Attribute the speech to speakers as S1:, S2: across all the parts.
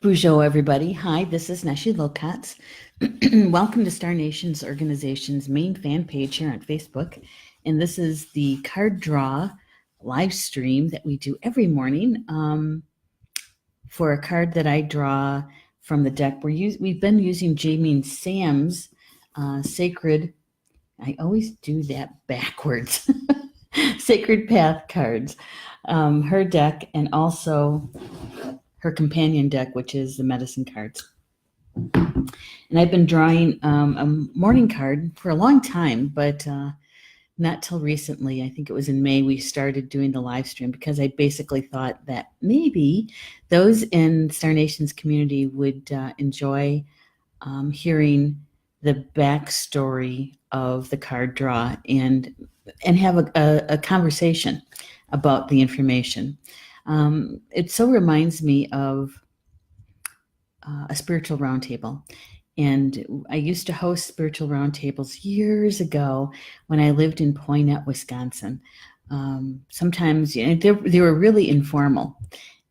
S1: Bonjour, everybody. Hi, this is Neshi Locatz. Welcome to Star Nations Organization's main fan page here on Facebook. And this is the card draw live stream that we do every morning for a card that I draw from the deck. We've been using Jamie and Sam's Sacred, I always do that backwards, Sacred Path cards, her deck, and also her companion deck, which is the medicine cards. And I've been drawing a morning card for a long time, but not till recently. I think it was in May we started doing the live stream because I basically thought that maybe those in Star Nation's community would enjoy hearing the backstory of the card draw and have a conversation about the information. It so reminds me of a spiritual roundtable. And I used to host spiritual roundtables years ago when I lived in Poinet, Wisconsin. Sometimes they were really informal.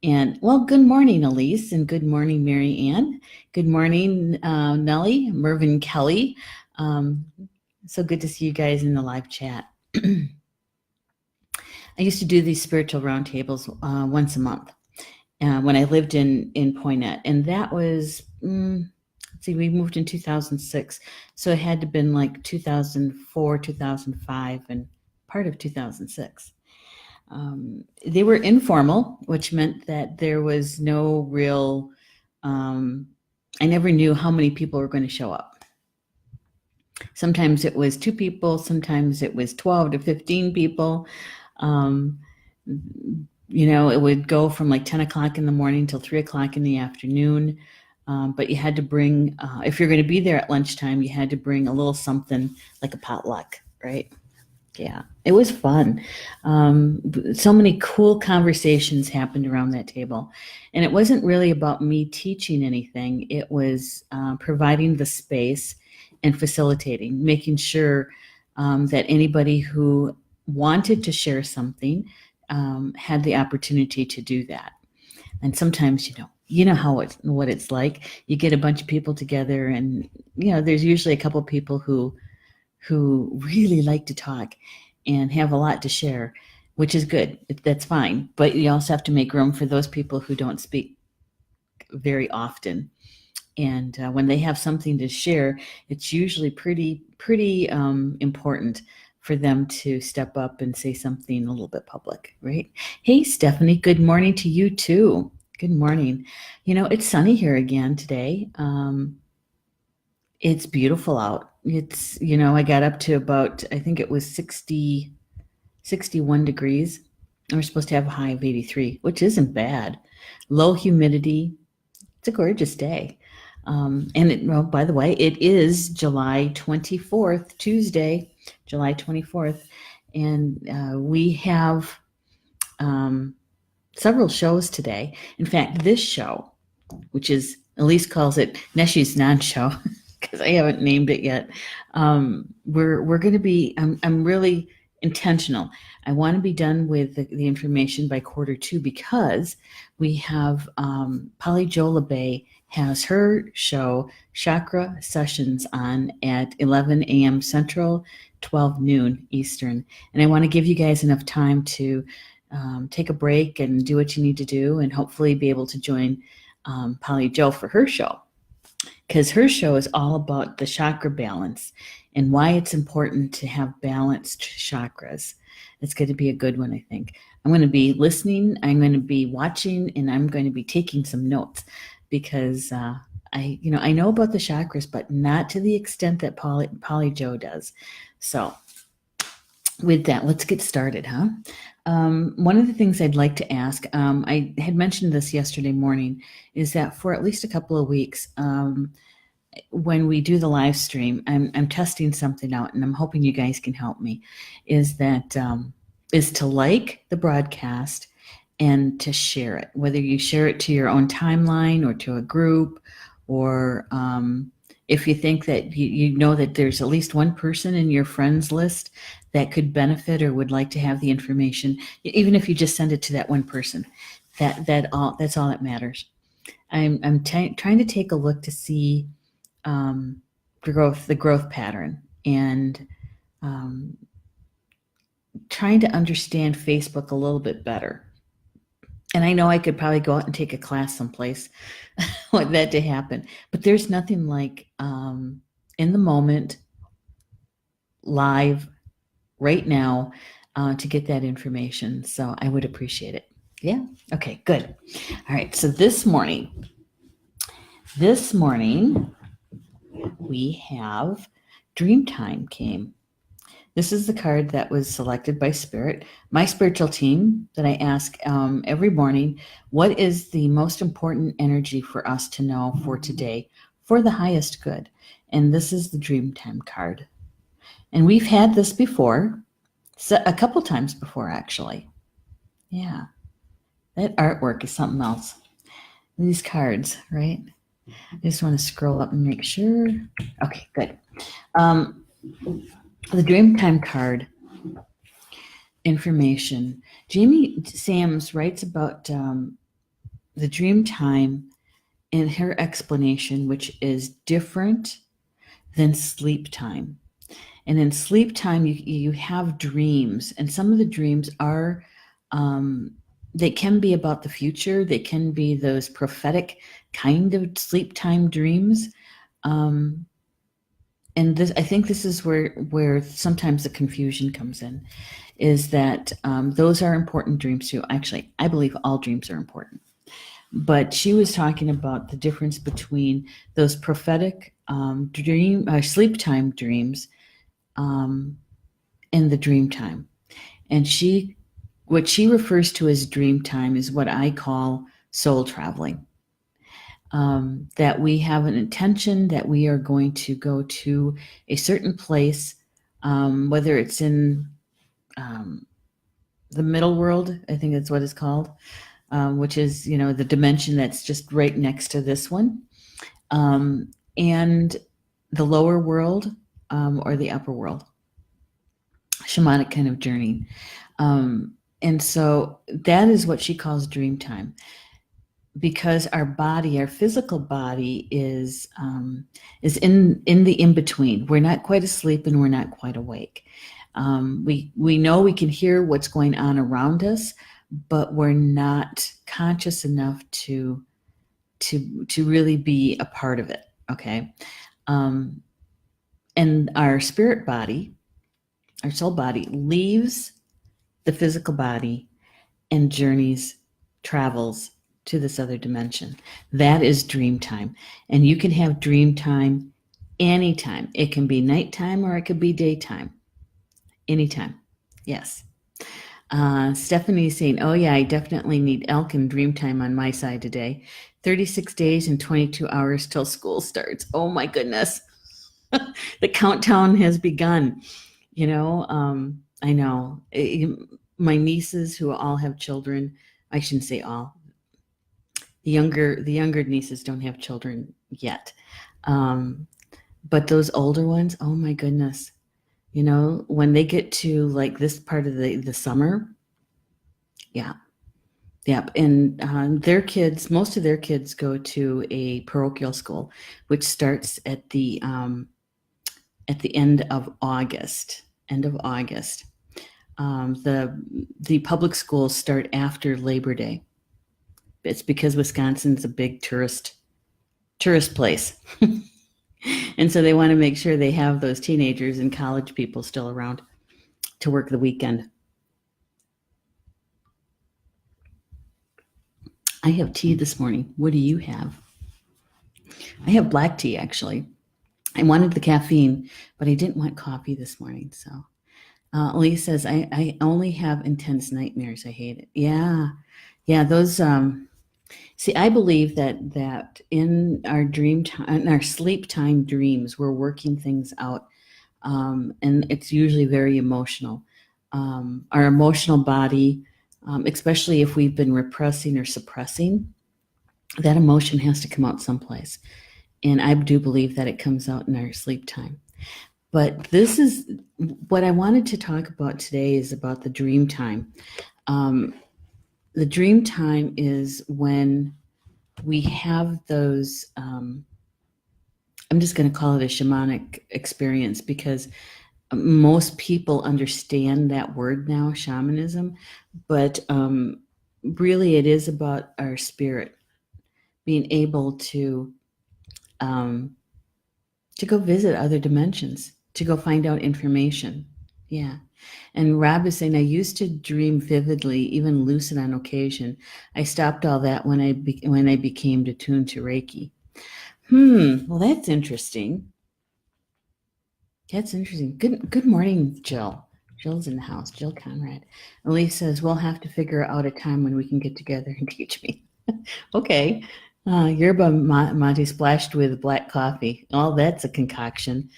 S1: And well, good morning, Elise, and good morning, Mary Ann. Good morning, Nellie, Mervyn Kelly. So good to see you guys in the live chat. I used to do these spiritual roundtables once a month when I lived in Poinet, and that was we moved in 2006, so it had to have been like 2004, 2005, and part of 2006. They were informal, which meant that there was no real, I never knew how many people were going to show up. Sometimes it was 2 people, sometimes it was 12 to 15 people. It would go from like 10 o'clock in the morning till 3 o'clock in the afternoon. But you had to bring, if you're going to be there at lunchtime, you had to bring a little something like a potluck, right? Yeah, it was fun. So many cool conversations happened around that table. And it wasn't really about me teaching anything. It was providing the space and facilitating, making sure that anybody who wanted to share something had the opportunity to do that. And sometimes, you know what it's like. You get a bunch of people together, and there's usually a couple of people who really like to talk and have a lot to share, which is good. That's fine. But you also have to make room for those people who don't speak very often. And when they have something to share, it's usually pretty important for them to step up and say something a little bit public, right? Hey, Stephanie, good morning to you too. Good morning. It's sunny here again today. It's beautiful out. It's, I got up to about, I think it was 61 degrees. And we're supposed to have a high of 83, which isn't bad. Low humidity. It's a gorgeous day. By the way, it is July 24th, Tuesday, July 24th. And we have several shows today. In fact, this show, which is, Elise calls it Neshi's non-show, because I haven't named it yet. We're going to be, I'm really intentional. I want to be done with the information by Q2 because we have Polly Jo LeBay has her show Chakra Sessions on at 11 a.m. Central, 12 noon Eastern. And I want to give you guys enough time to take a break and do what you need to do, and hopefully be able to join Polly Jo for her show, because her show is all about the chakra balance and why it's important to have balanced chakras. It's going to be a good one, I think. I'm going to be listening, I'm going to be watching, and I'm going to be taking some notes, because I know about the chakras, but not to the extent that Polly Jo does. So with that, let's get started, huh? One of the things I'd like to ask, I had mentioned this yesterday morning, is that for at least a couple of weeks, when we do the live stream, I'm testing something out, and I'm hoping you guys can help me, is to like the broadcast and to share it, whether you share it to your own timeline or to a group, or if you think that you know that there's at least one person in your friends list that could benefit or would like to have the information, even if you just send it to that one person, that's all that matters. I'm trying to take a look to see the growth pattern, and trying to understand Facebook a little bit better. And I know I could probably go out and take a class someplace want that to happen, but there's nothing like in the moment, live, right now, to get that information. So I would appreciate it. Yeah. Okay. Good. All right. So this morning we have Dreamtime came. This is the card that was selected by Spirit, my spiritual team, that I ask every morning, what is the most important energy for us to know for today for the highest good? And this is the Dreamtime card. And we've had this before, a couple times before, actually. Yeah. That artwork is something else. These cards, right? I just want to scroll up and make sure. Okay, good. The Dreamtime card information. Jamie Sams writes about the Dreamtime in her explanation, which is different than sleep time. And in sleep time, you have dreams, and some of the dreams are, they can be about the future. They can be those prophetic kind of sleep time dreams. And this, I think this is where sometimes the confusion comes in, is that those are important dreams too. Actually, I believe all dreams are important. But she was talking about the difference between those prophetic sleep time dreams and the dream time. And what she refers to as dream time is what I call soul traveling. That we have an intention that we are going to go to a certain place, whether it's in the middle world, I think that's what it's called, which is, the dimension that's just right next to this one, and the lower world, or the upper world, shamanic kind of journey. And so that is what she calls dream time, because our body, our physical body, is in the in between. We're not quite asleep and we're not quite awake. We know we can hear what's going on around us, but we're not conscious enough to really be a part of it. Okay, and our spirit body, our soul body, leaves the physical body and travels to this other dimension. That is dream time. And you can have dream time anytime. It can be nighttime or it could be daytime. Anytime. Yes. Stephanie's saying, oh yeah, I definitely need elk and dream time on my side today. 36 days and 22 hours till school starts. Oh my goodness. The countdown has begun. I know. My nieces who all have children, I shouldn't say all. The younger nieces don't have children yet. But those older ones, oh my goodness. When they get to like this part of the summer, yeah. And most of their kids go to a parochial school, which starts at the end of August. The public schools start after Labor Day. It's because Wisconsin's a big tourist place. And so they want to make sure they have those teenagers and college people still around to work the weekend. I have tea this morning. What do you have? I have black tea, actually. I wanted the caffeine, but I didn't want coffee this morning. So Lee says, I only have intense nightmares. I hate it. Yeah. Those, see, I believe that in our dream time, in our sleep time dreams, we're working things out. And it's usually very emotional. Our emotional body, especially if we've been repressing or suppressing, that emotion has to come out someplace. And I do believe that it comes out in our sleep time. But this is what I wanted to talk about today, is about the dream time. The dream time is when we have those, I'm just going to call it a shamanic experience, because most people understand that word now, shamanism, but really it is about our spirit being able to go visit other dimensions, to go find out information. Yeah. And Rob is saying, I used to dream vividly, even lucid on occasion. I stopped all that when I became attuned to Reiki. Well, that's interesting. That's interesting. Good morning, Jill. Jill's in the house. Jill Conrad. Elise says, we'll have to figure out a time when we can get together and teach me. Okay. Yerba mate splashed with black coffee. Oh, that's a concoction.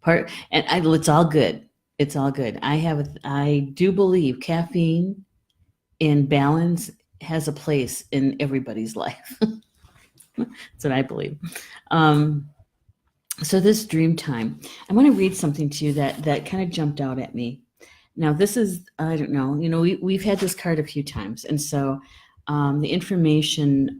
S1: It's all good. It's all good. I do believe caffeine in balance has a place in everybody's life. That's what I believe. So this dream time, I want to read something to you that kind of jumped out at me. Now, this is, I don't know, we've had this card a few times. And so the information,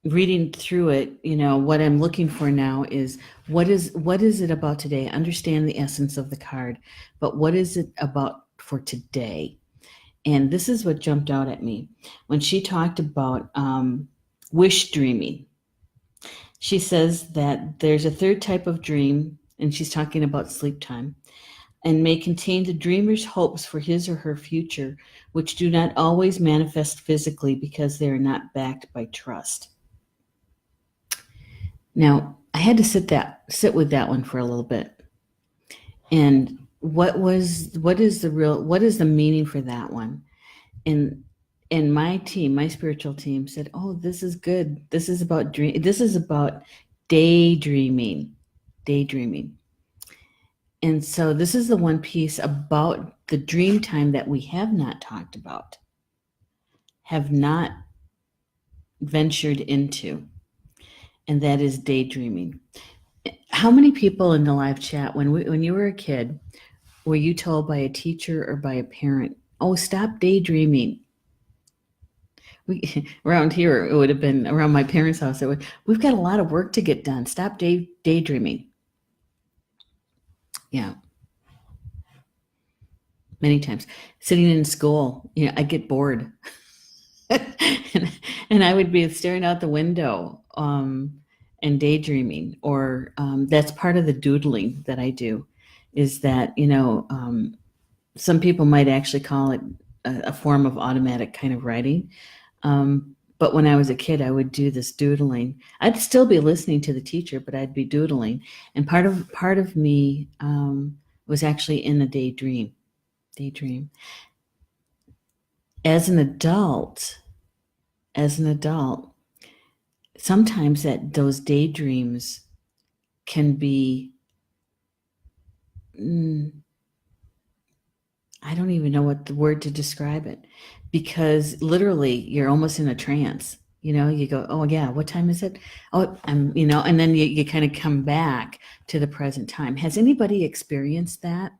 S1: reading through it, what I'm looking for now is what is it about today? Understand the essence of the card, but what is it about for today? And this is what jumped out at me when she talked about wish dreaming. She says that there's a third type of dream, and she's talking about sleep time, and may contain the dreamer's hopes for his or her future, which do not always manifest physically because they are not backed by trust. Now, I had to sit with that one for a little bit. And what is the meaning for that one? And my team, my spiritual team said, "Oh, this is good. This is about daydreaming. Daydreaming." And so this is the one piece about the dream time that we have not talked about, have not ventured into, and that is daydreaming. How many people in the live chat, when you were a kid, were you told by a teacher or by a parent, "Oh, stop daydreaming"? Around here, it would have been around my parents' house. We've got a lot of work to get done. Stop daydreaming. Yeah. Many times. Sitting in school, I get bored. and I would be staring out the window and daydreaming, or that's part of the doodling that I do, is that, some people might actually call it a form of automatic kind of writing. But when I was a kid, I would do this doodling. I'd still be listening to the teacher, but I'd be doodling. And part of me was actually in a daydream. As an adult, sometimes those daydreams can be, I don't even know what the word to describe it, because literally you're almost in a trance. You go, "Oh yeah, what time is it? Oh, and then you kind of come back to the present time." Has anybody experienced that?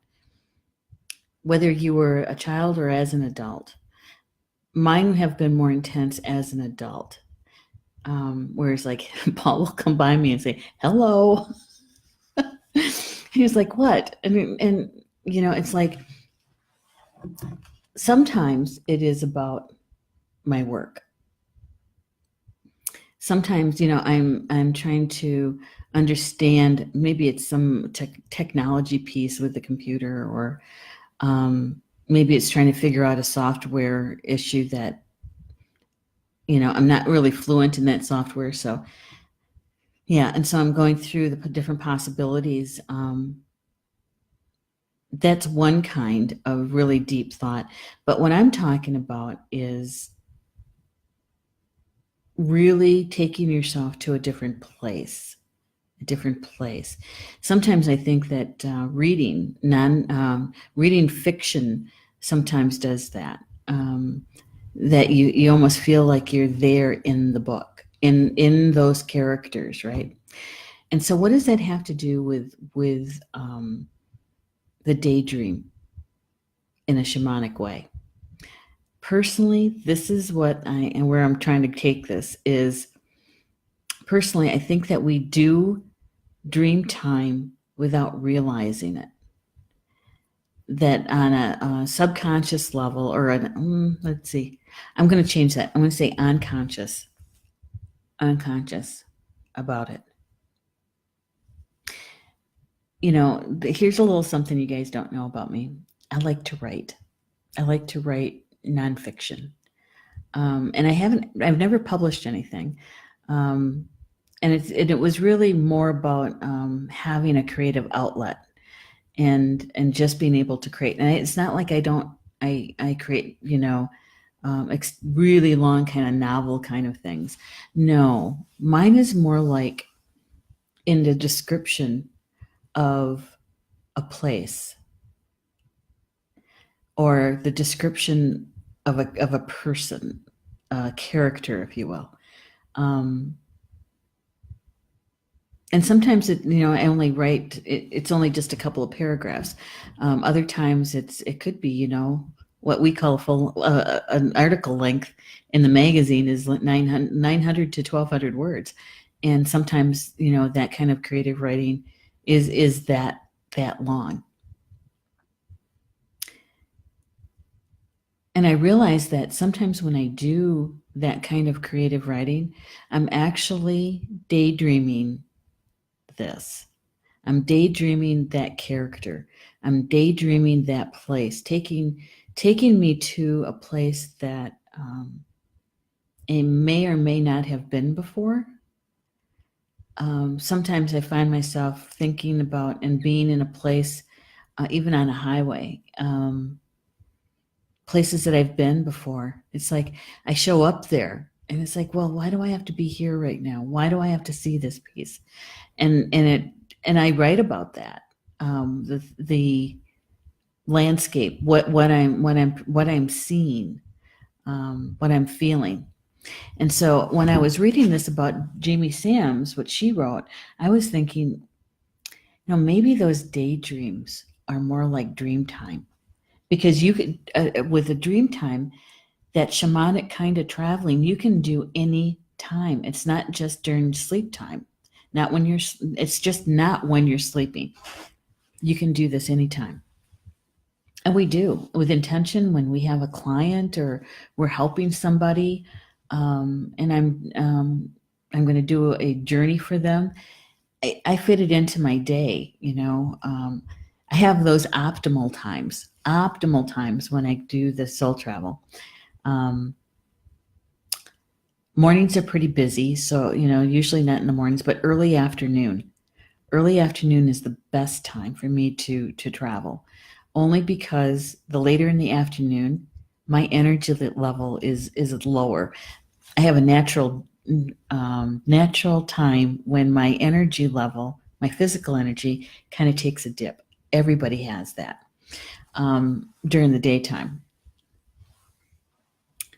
S1: Whether you were a child or as an adult? Mine have been more intense as an adult. Whereas like Paul will come by me and say, "Hello." He was like, "What?" And it's like, sometimes it is about my work. Sometimes, I'm trying to understand, maybe it's some technology piece with the computer, or maybe it's trying to figure out a software issue that, I'm not really fluent in that software. So yeah, and so I'm going through the different possibilities. That's one kind of really deep thought. But what I'm talking about is really taking yourself to a different place. Sometimes I think that reading fiction sometimes does that. That you almost feel like you're there in the book, in those characters, right? And so, what does that have to do with the daydream in a shamanic way? personally, this is what and where I'm trying to take this is, personally, I think that we do dream time without realizing it. That on a subconscious level, or let's see, I'm going to change that. I'm going to say unconscious about it. Here's a little something you guys don't know about me. I like to write. I like to write nonfiction. And I've never published anything. And it was really more about having a creative outlet and just being able to create. And it's not like I create, really long kind of novel kind of things. No, mine is more like in the description of a place, or the description of a person, a character, if you will. And sometimes I only write, it's only just a couple of paragraphs. Other times it could be, what we call an article length in the magazine is 900 to 1,200 words. And sometimes, that kind of creative writing is that long. And I realize that sometimes when I do that kind of creative writing, I'm actually daydreaming this. I'm daydreaming that character. I'm daydreaming that place, taking me to a place that I may or may not have been before. Sometimes I find myself thinking about and being in a place, even on a highway, places that I've been before. It's like I show up there and it's like, well, why do I have to be here right now? Why do I have to see this piece? And I write about that, the landscape, what I'm seeing, what I'm feeling. And so when I was reading this about Jamie Sams, what she wrote, I was thinking, maybe those daydreams are more like dream time, because you could, with a dream time, that shamanic kind of traveling, you can do any time. It's not just during sleep time. It's just not when you're sleeping. You can do this anytime. And we do, with intention, when we have a client or we're helping somebody, and I'm going to do a journey for them. I fit it into my day, I have those optimal times when I do the soul travel. Mornings are pretty busy, so usually not in the mornings, but early afternoon. Early afternoon is the best time for me to travel, only because the later in the afternoon, my energy level is lower. I have a natural time when my energy level, my physical energy, kind of takes a dip. Everybody has that during the daytime.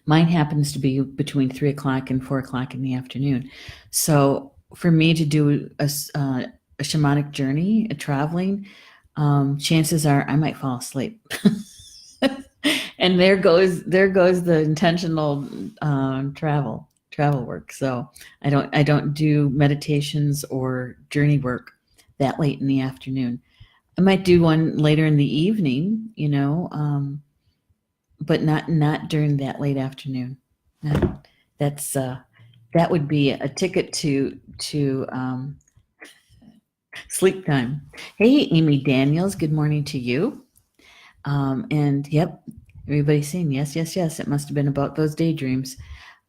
S1: Mine happens to be between 3 o'clock and 4 o'clock in the afternoon. So for me to do a shamanic journey, a traveling, chances are I might fall asleep. And there goes the intentional travel work. So I don't do meditations or journey work that late in the afternoon. I might do one later in the evening, but not during that late afternoon. That would be a ticket to sleep time. Hey, Amy Daniels, good morning to you. And yep, everybody's saying yes. It must have been about those daydreams.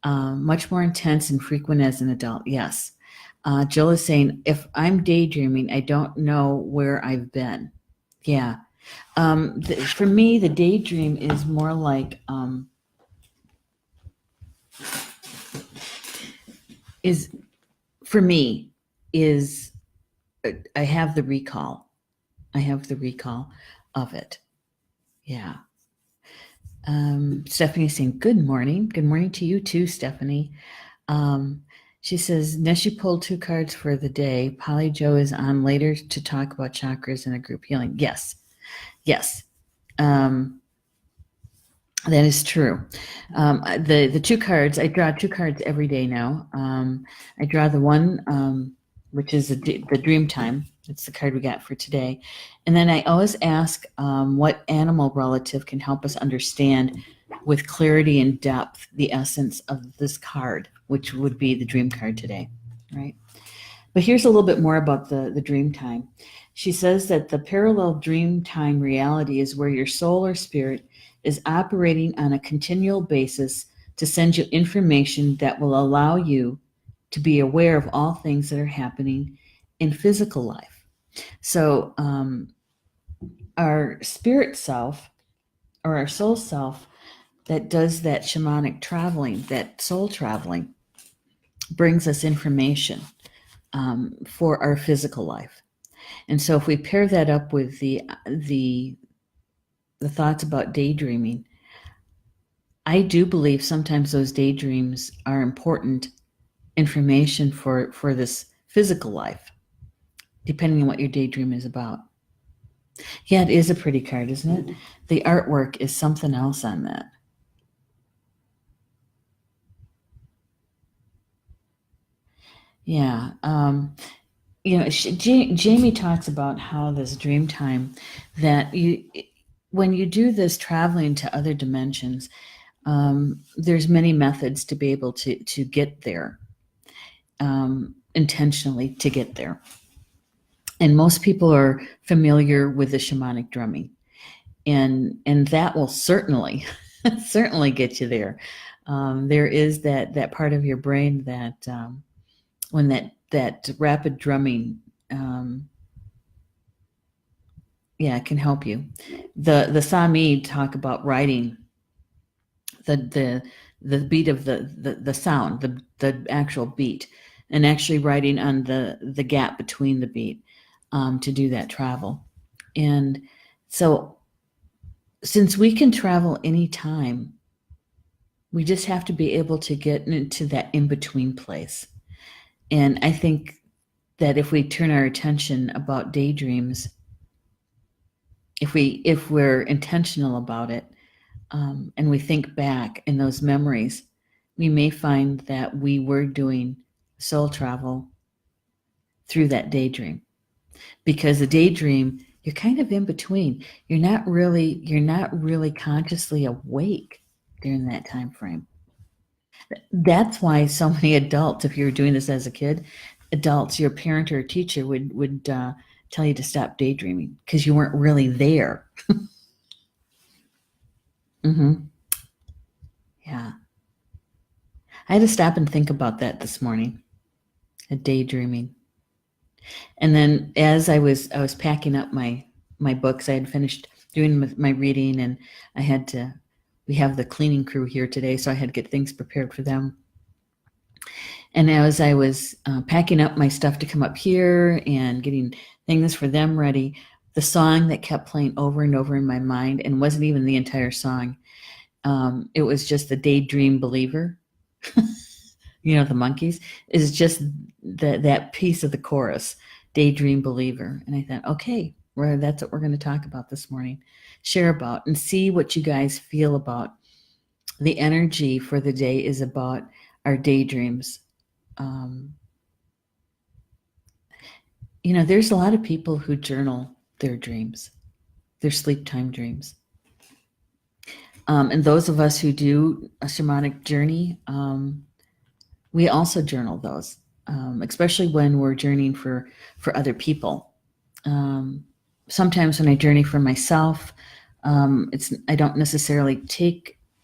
S1: Much more intense and frequent as an adult. Yes. Jill is saying, if I'm daydreaming, I don't know where I've been. Yeah. For me, the daydream is more like I have the recall. Of it. Yeah. Stephanie is saying, good morning. Good morning to you too, Stephanie. She says, Neshi pulled 2 cards for the day. Polly Joe is on later to talk about chakras and a group healing. Yes. That is true. The two cards, I draw two cards every day now. I draw the one, which is the Dreamtime. It's the card we got for today. And then I always ask what animal relative can help us understand with clarity and depth the essence of this card, which would be the dream card today, right? But here's a little bit more about the dream time. She says that the parallel dream time reality is where your soul or spirit is operating on a continual basis to send you information that will allow you to be aware of all things that are happening in physical life. So, our spirit self or our soul self that does that shamanic traveling, that soul traveling, brings us information for our physical life. And so if we pair that up with the thoughts about daydreaming, I do believe sometimes those daydreams are important information for this physical life, depending on what your daydream is about. Yeah, it is a pretty card, isn't it? The artwork is something else on that. Yeah. Jamie talks about how this dream time, that when you do this traveling to other dimensions, there's many methods to be able to get there, intentionally to get there. And most people are familiar with the shamanic drumming, and that will certainly certainly get you there. There is that part of your brain that when that rapid drumming, yeah, it can help you. The Sami talk about writing the beat of the sound, the actual beat, and actually writing on the gap between the beat, to do that travel. And so, since we can travel anytime, we just have to be able to get into that in between place. And I think that if we turn our attention about daydreams, if we're intentional about it, and we think back in those memories, we may find that we were doing soul travel through that daydream. Because the daydream, you're kind of in between. You're not really consciously awake during that time frame. That's why so many adults, if you were doing this as a kid, adults, your parent or teacher would tell you to stop daydreaming because you weren't really there. Mm-hmm. Yeah. I had to stop and think about that this morning, daydreaming. And then as I was packing up my books, I had finished doing my reading, and we have the cleaning crew here today, so I had to get things prepared for them. And as I was packing up my stuff to come up here and getting things for them ready, the song that kept playing over and over in my mind, and wasn't even the entire song, it was just the Daydream Believer, the Monkees, is just that piece of the chorus, Daydream Believer. And I thought, okay, that's what we're going to talk about this morning, share about, and see what you guys feel about. The energy for the day is about our daydreams. There's a lot of people who journal their dreams, their sleep time dreams. And those of us who do a shamanic journey, we also journal those, especially when we're journeying for other people. Sometimes when I journey for myself, I don't necessarily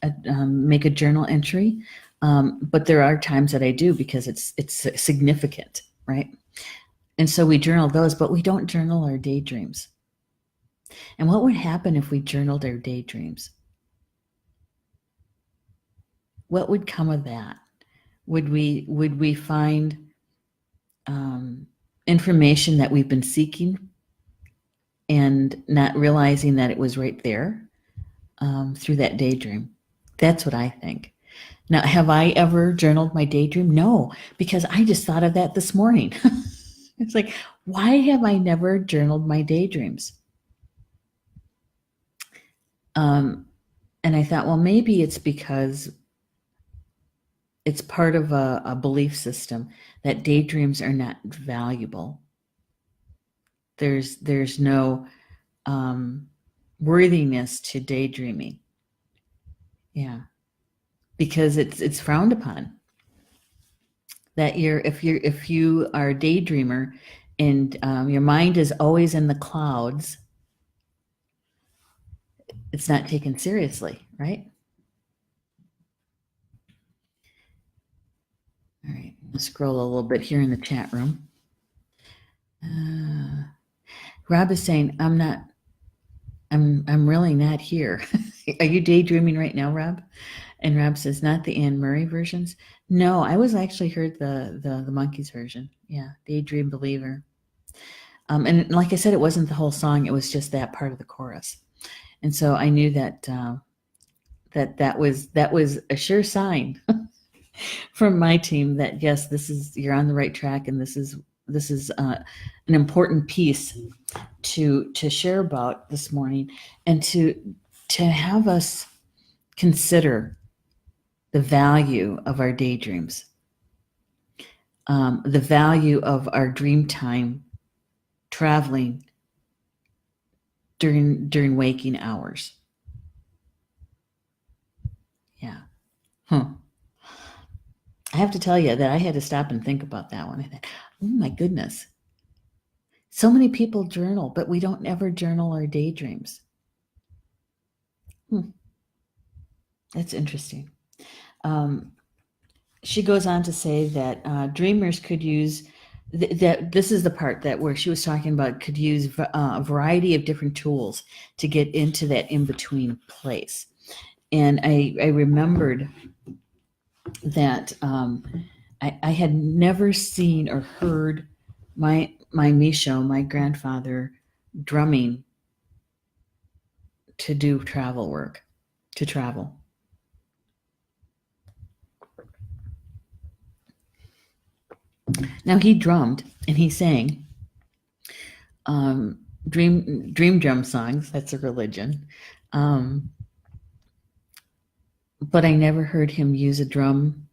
S1: make a journal entry, but there are times that I do because it's significant, right? And so we journal those, but we don't journal our daydreams. And what would happen if we journaled our daydreams? What would come of that? Would we find information that we've been seeking and not realizing that it was right there, through that daydream? That's what I think. Now, have I ever journaled my daydream? No, because I just thought of that this morning. It's like, why have I never journaled my daydreams? And I thought, well, maybe it's because it's part of a belief system that daydreams are not valuable. There's no worthiness to daydreaming. Yeah, because it's frowned upon. That if you are a daydreamer and your mind is always in the clouds, it's not taken seriously, right? All right, I'll scroll a little bit here in the chat room. Rob is saying, I'm really not here. Are you daydreaming right now, Rob? And Rob says, not the Anne Murray versions. No, I was actually heard the Monkees version. Yeah, Daydream Believer. And like I said, it wasn't the whole song; it was just that part of the chorus. And so I knew that that was a sure sign from my team that yes, you're on the right track, and this is an important piece to share about this morning, and to have us consider the value of our daydreams, the value of our dream time traveling during waking hours. Yeah. Huh. I have to tell you that I had to stop and think about that one. I thought, oh my goodness. So many people journal, but we don't ever journal our daydreams. That's interesting. She goes on to say that dreamers could use that. This is the part that where she was talking about could use a variety of different tools to get into that in between place. And I remembered that I had never seen or heard my Misho, my grandfather, drumming to do travel work, to travel. Now he drummed and he sang dream drum songs. That's a religion, but I never heard him use a drum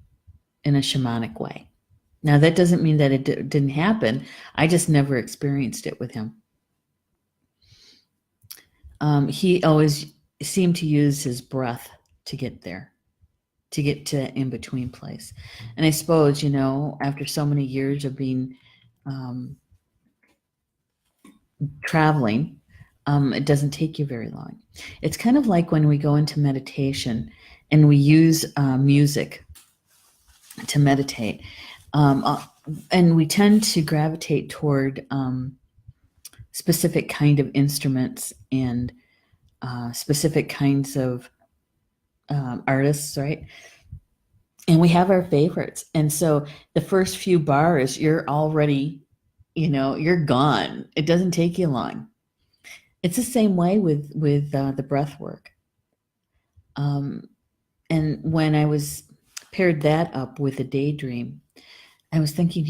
S1: in a shamanic way. Now that doesn't mean that it didn't happen. I just never experienced it with him. He always seemed to use his breath to get there, to get to that in between place. And I suppose, after so many years of being traveling, it doesn't take you very long. It's kind of like when we go into meditation and we use music to meditate. And we tend to gravitate toward specific kind of instruments and specific kinds of artists, right? And we have our favorites. And so the first few bars, you're already, you're gone. It doesn't take you long. It's the same way with the breath work. And when I was paired that up with a daydream, I was thinking,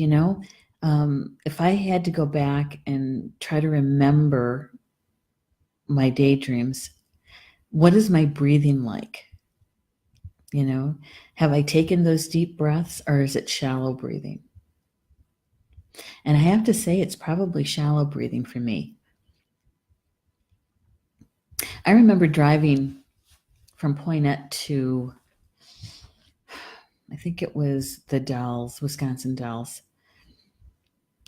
S1: if I had to go back and try to remember my daydreams, what is my breathing like? Have I taken those deep breaths or is it shallow breathing? And I have to say, it's probably shallow breathing for me. I remember driving from Poinet to, I think it was the Dells, Wisconsin Dells.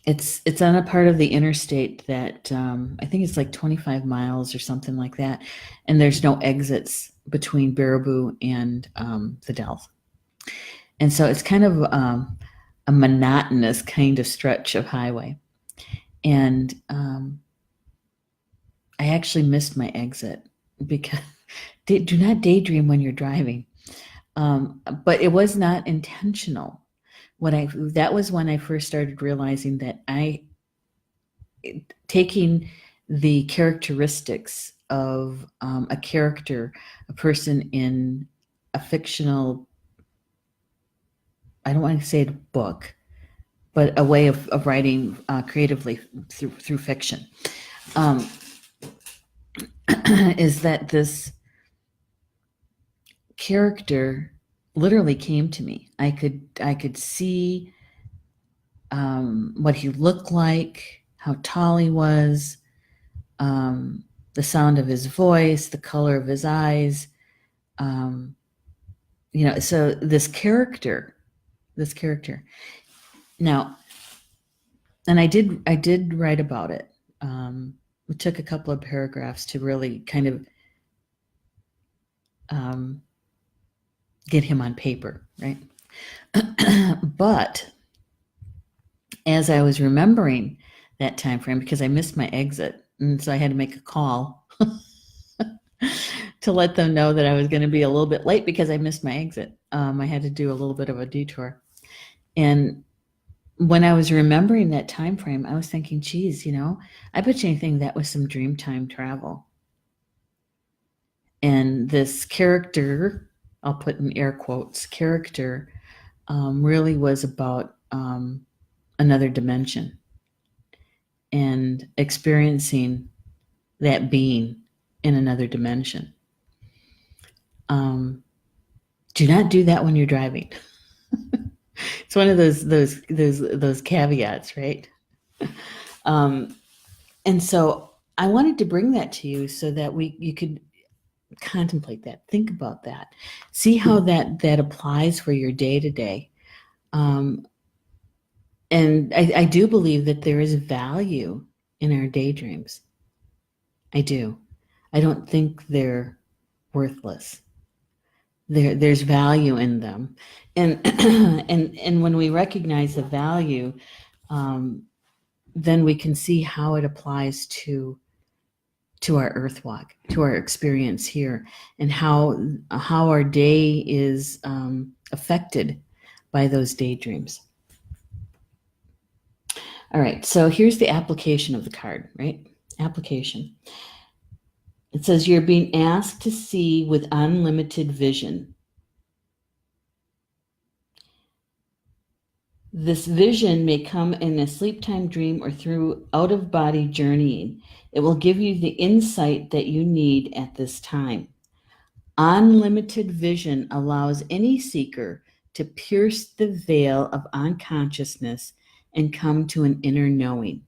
S1: It's on a part of the interstate that I think it's like 25 miles or something like that, and there's no exits between Baraboo and the Dells. And so it's kind of a monotonous kind of stretch of highway. And I actually missed my exit because do not daydream when you're driving. But it was not intentional. That was when I first started realizing that taking the characteristics of a character, a person in a fictional, I don't want to say a book, but a way of writing creatively through fiction, is that character literally came to me. I could see what he looked like, how tall he was, the sound of his voice, the color of his eyes. So this character. Now, and I did write about it. It took a couple of paragraphs to really kind of get him on paper, right? But as I was remembering that time frame, because I missed my exit, and so I had to make a call to let them know that I was going to be a little bit late because I missed my exit. I had to do a little bit of a detour, and when I was remembering that time frame, I was thinking, geez, I bet you anything that was some Dreamtime travel. And this character, I'll put in air quotes, character, really was about another dimension and experiencing that being in another dimension. Do not do that when you're driving. It's one of those caveats, right? And so I wanted to bring that to you so that you could contemplate that, think about that, see how that applies for your day to day. And I do believe that there is value in our daydreams. I do. I don't think they're worthless. There's value in them, and and when we recognize the value, then we can see how it applies to our earth walk, to our experience here, and how our day is affected by those daydreams. All right, so here's the application of the card, right? Application. It says you're being asked to see with unlimited vision. This vision may come in a sleep time dream or through out-of-body journeying. It will give you the insight that you need at this time. Unlimited vision allows any seeker to pierce the veil of unconsciousness and come to an inner knowing.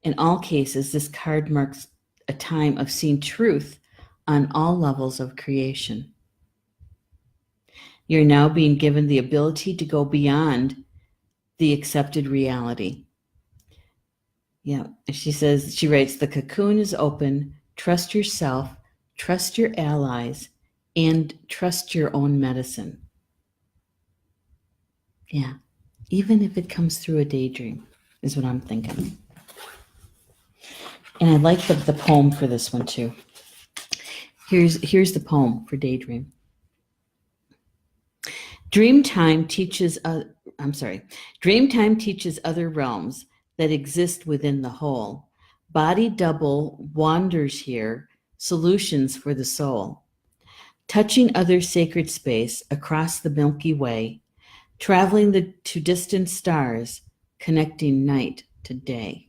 S1: In all cases, this card marks a time of seeing truth on all levels of creation. You're now being given the ability to go beyond the accepted reality. Yeah, she writes, the cocoon is open, trust yourself, trust your allies, and trust your own medicine. Yeah, even if it comes through a daydream, is what I'm thinking. And I like the poem for this one too. Here's the poem for daydream. Dreamtime teaches other realms that exist within the whole. Body double wanders here, solutions for the soul. Touching other sacred space across the Milky Way, traveling to distant stars, connecting night to day.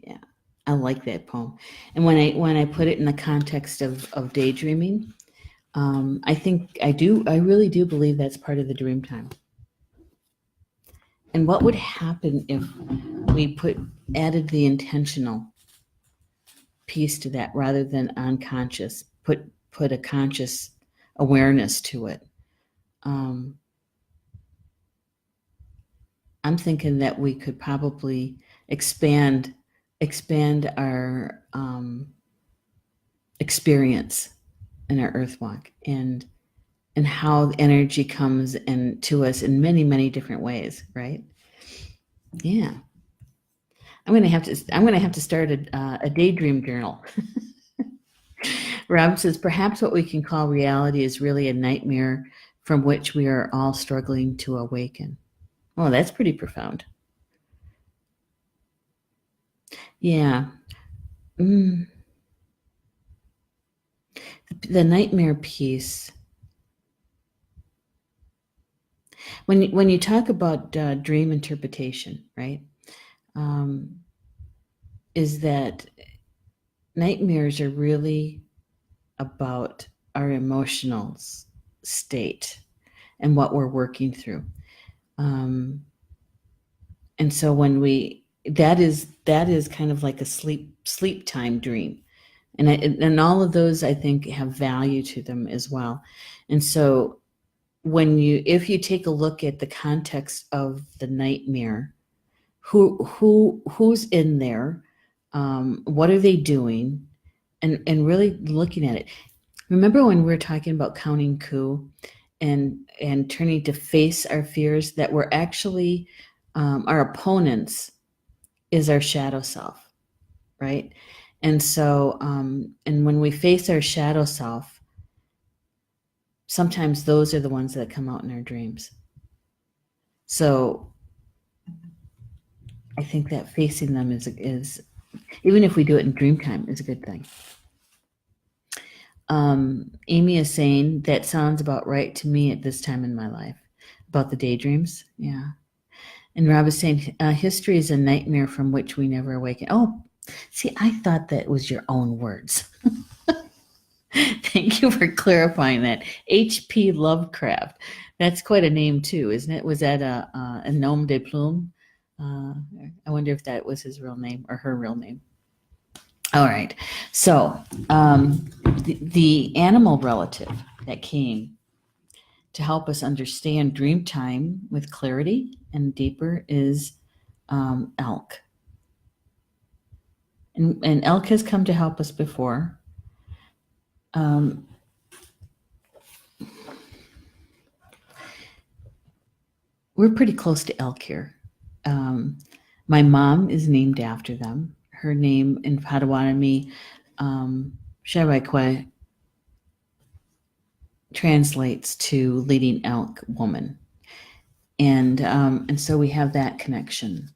S1: Yeah, I like that poem. And when I put it in the context of daydreaming, I really do believe that's part of the dream time. And what would happen if we added the intentional piece to that rather than unconscious, put a conscious awareness to it? I'm thinking that we could probably expand our experience in our earth walk and how energy comes to us in many, many different ways, right? Yeah. I'm gonna have to start a daydream journal. Rob says, perhaps what we can call reality is really a nightmare from which we are all struggling to awaken. Oh, that's pretty profound. Yeah. The nightmare piece. When you talk about dream interpretation, right? Is that nightmares are really about our emotional state and what we're working through. And so when that is kind of like a sleep time dream. And all of those, I think, have value to them as well. And so if you take a look at the context of the nightmare, who's in there, what are they doing, and really looking at it. Remember when we were talking about counting coup and turning to face our fears, that we're actually our opponents is our shadow self, right? And so, and when we face our shadow self, sometimes those are the ones that come out in our dreams. So I think that facing them is even if we do it in Dreamtime, is a good thing. Amy is saying that sounds about right to me at this time in my life, about the daydreams. Yeah. And Rob is saying history is a nightmare from which we never awaken. Oh, see, I thought that was your own words. Thank you for clarifying that. H.P. Lovecraft. That's quite a name too, isn't it? Was that a nom de plume? I wonder if that was his real name or her real name. All right. So the animal relative that came to help us understand Dreamtime with clarity and deeper is elk. And elk has come to help us before. We're pretty close to elk here. My mom is named after them. Her name in Potawatomi, Sharaikwe, translates to leading elk woman. And so we have that connection.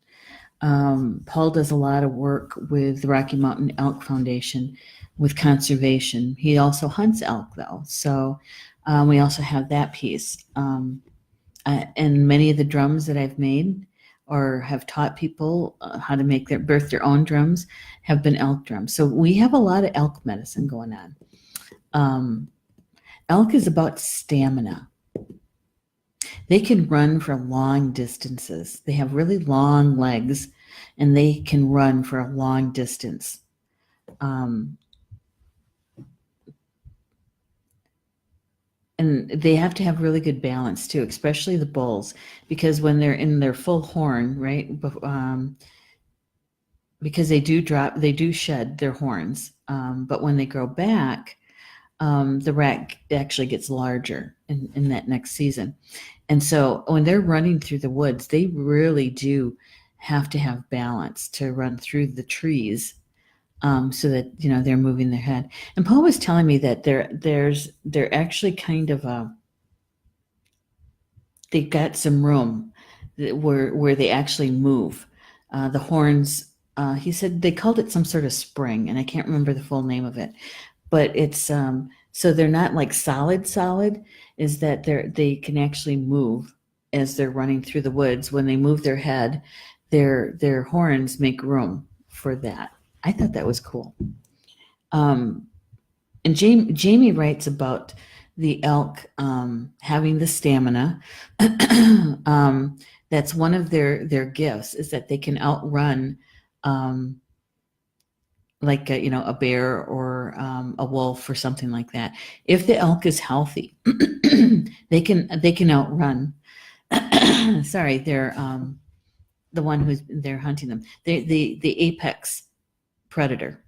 S1: Paul does a lot of work with the Rocky Mountain Elk Foundation with conservation. He also hunts elk, though. So we also have that piece. And many of the drums that I've made or have taught people how to make birth their own drums have been elk drums. So we have a lot of elk medicine going on. Elk is about stamina. They can run for long distances. They have really long legs, and they can run for a long distance. And they have to have really good balance too, especially the bulls, because when they're in their full horn, right? Because they do shed their horns, but when they grow back, the rack actually gets larger in that next season. And so when they're running through the woods, they really do have to have balance to run through the trees, so that they're moving their head. And Paul was telling me that they're actually kind of they've got some room where they actually move. The horns. He said they called it some sort of spring, and I can't remember the full name of it. But it's so they're not like solid, is that they can actually move as they're running through the woods. When they move their head, their horns make room for that. I thought that was cool. And Jamie writes about the elk having the stamina. That's one of their gifts, is that they can outrun like a bear or a wolf or something like that. If the elk is healthy, they can outrun. Sorry, they're the one they're hunting them. The apex predator.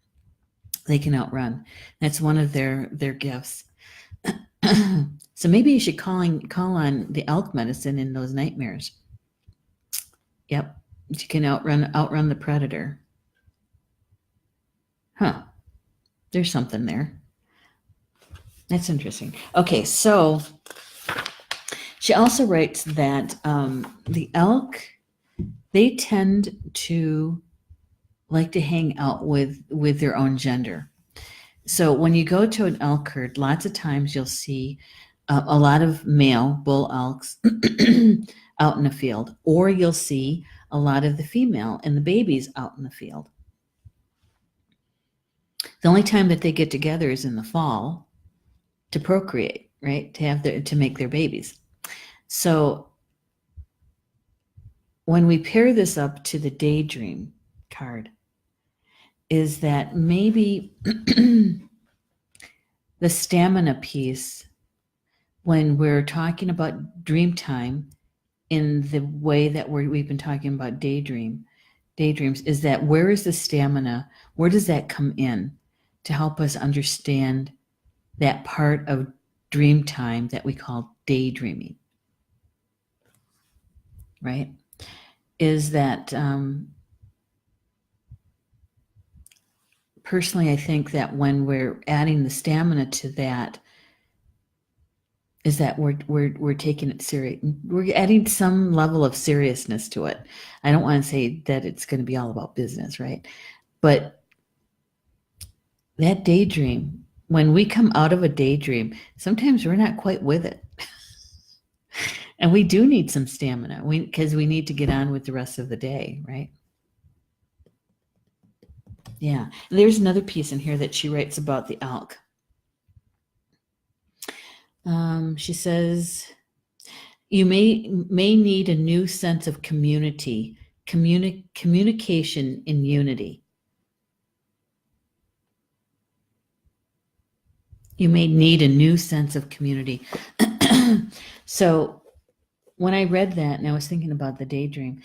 S1: They can outrun. That's one of their gifts. So maybe you should call on the elk medicine in those nightmares. Yep, you can outrun the predator. Huh. There's something there. That's interesting. Okay, so she also writes that the elk, they tend to like to hang out with their own gender. So when you go to an elk herd, lots of times you'll see a lot of male bull elks out in the field, or you'll see a lot of the female and the babies out in the field. The only time that they get together is in the fall, to procreate, right? To make their babies. So when we pair this up to the daydream card, is that maybe the stamina piece, when we're talking about dream time in the way that we've been talking about daydreams, is that where is the stamina? Where does that come in to help us understand that part of dream time that we call daydreaming, right? Is that personally, I think that when we're adding the stamina to that, is that we're taking it serious. We're adding some level of seriousness to it. I don't want to say that it's going to be all about business, right? But that daydream, when we come out of a daydream, sometimes we're not quite with it. And we do need some stamina because we need to get on with the rest of the day, right? Yeah. There's another piece in here that she writes about the elk. She says, you may need a new sense of community, communication in unity. You may need a new sense of community. So when I read that and I was thinking about the daydream,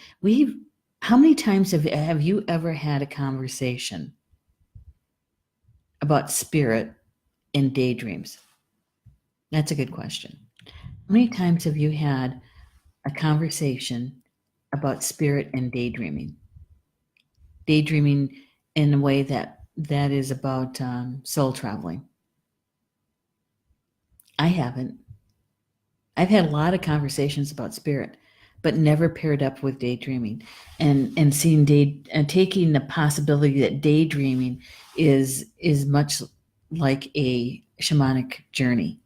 S1: how many times have you ever had a conversation about spirit in daydreams? That's a good question. How many times have you had a conversation about spirit and daydreaming? Daydreaming in a way that is about soul traveling. I haven't. I've had a lot of conversations about spirit, but never paired up with daydreaming, and seeing and taking the possibility that daydreaming is much like a shamanic journey.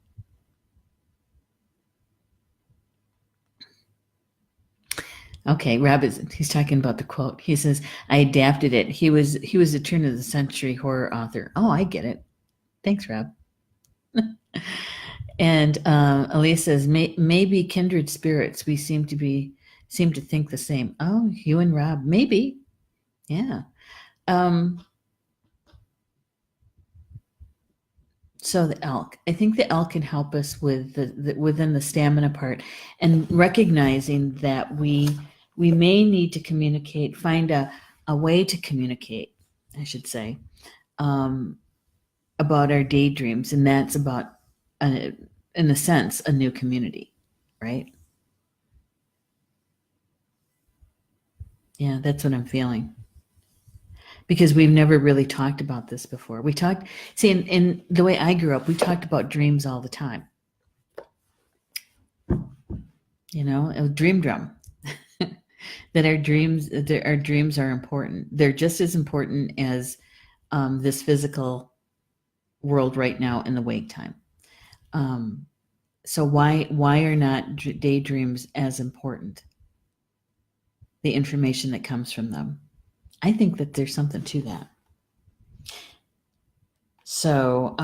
S1: Okay, Rob he's talking about the quote. He says, I adapted it. He was a turn of the century horror author. Oh, I get it. Thanks, Rob. And Elise says, maybe kindred spirits. We seem to think the same. Oh, you and Rob, maybe. Yeah. So the elk, I think the elk can help us with within the stamina part, and recognizing that we may need to communicate, find a way to communicate, I should say, about our daydreams, and that's about, in a sense, a new community, right? Yeah, that's what I'm feeling. Because we've never really talked about this before. In the way I grew up, we talked about dreams all the time. A dream drum. That our dreams are important. They're just as important as this physical world right now in the wake time. So why are not daydreams as important? The information that comes from them. I think that there's something to that. So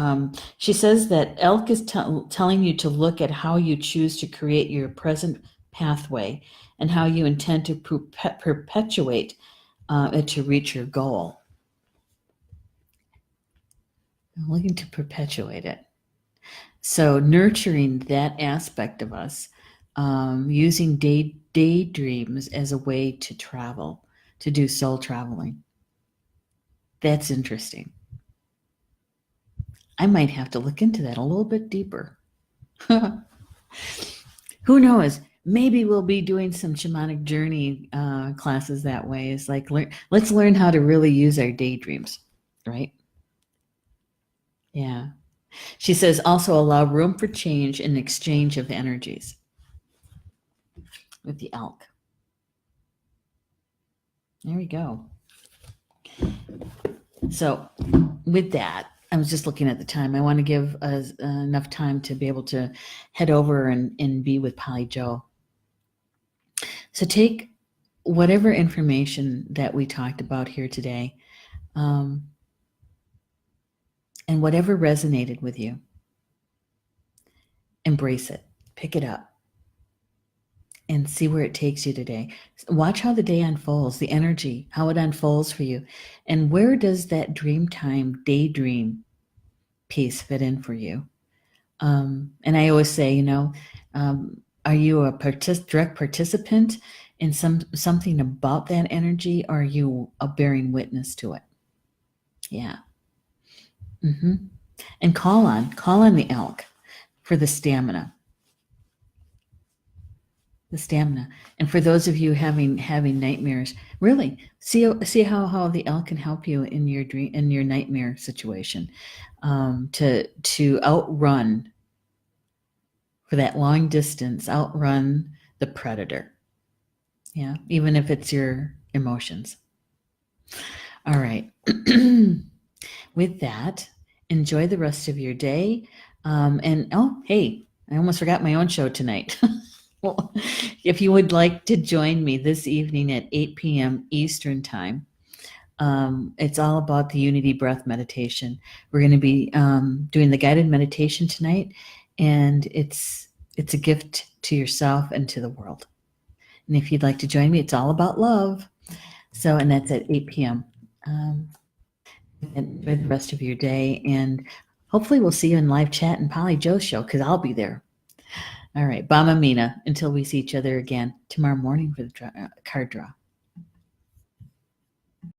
S1: she says that elk is telling you to look at how you choose to create your present pathway and how you intend to perpetuate it to reach your goal. I'm looking to perpetuate it. So nurturing that aspect of us, using daydreams as a way to travel, to do soul traveling. That's interesting. I might have to look into that a little bit deeper. Who knows? Maybe we'll be doing some shamanic journey classes that way. It's like, let's learn how to really use our daydreams, right? Yeah. She says also allow room for change and exchange of energies with the elk. There we go. So with that, I was just looking at the time. I want to give us enough time to be able to head over and be with Polly Joe. So take whatever information that we talked about here today, and whatever resonated with you. Embrace it. Pick it up and see where it takes you today. Watch how the day unfolds, the energy, how it unfolds for you. And where does that dream time, daydream piece fit in for you? And I always say, are you a direct participant in something about that energy, or are you a bearing witness to it? Yeah. hmm And call on the elk for the stamina. The stamina. And for those of you having nightmares, really see how the elk can help you in your dream, in your nightmare situation, to outrun, for that long distance, outrun the predator. Yeah, even if it's your emotions. All right. With that, enjoy the rest of your day. And oh, hey, I almost forgot my own show tonight. Well, if you would like to join me this evening at 8 p.m. Eastern Time, it's all about the Unity Breath Meditation. We're going to be doing the guided meditation tonight, and it's a gift to yourself and to the world. And if you'd like to join me, it's all about love. So, and that's at 8 p.m. And enjoy the rest of your day, and hopefully we'll see you in live chat and Polly Joe's show, because I'll be there. All right, Bama Mina, until we see each other again tomorrow morning for the card draw.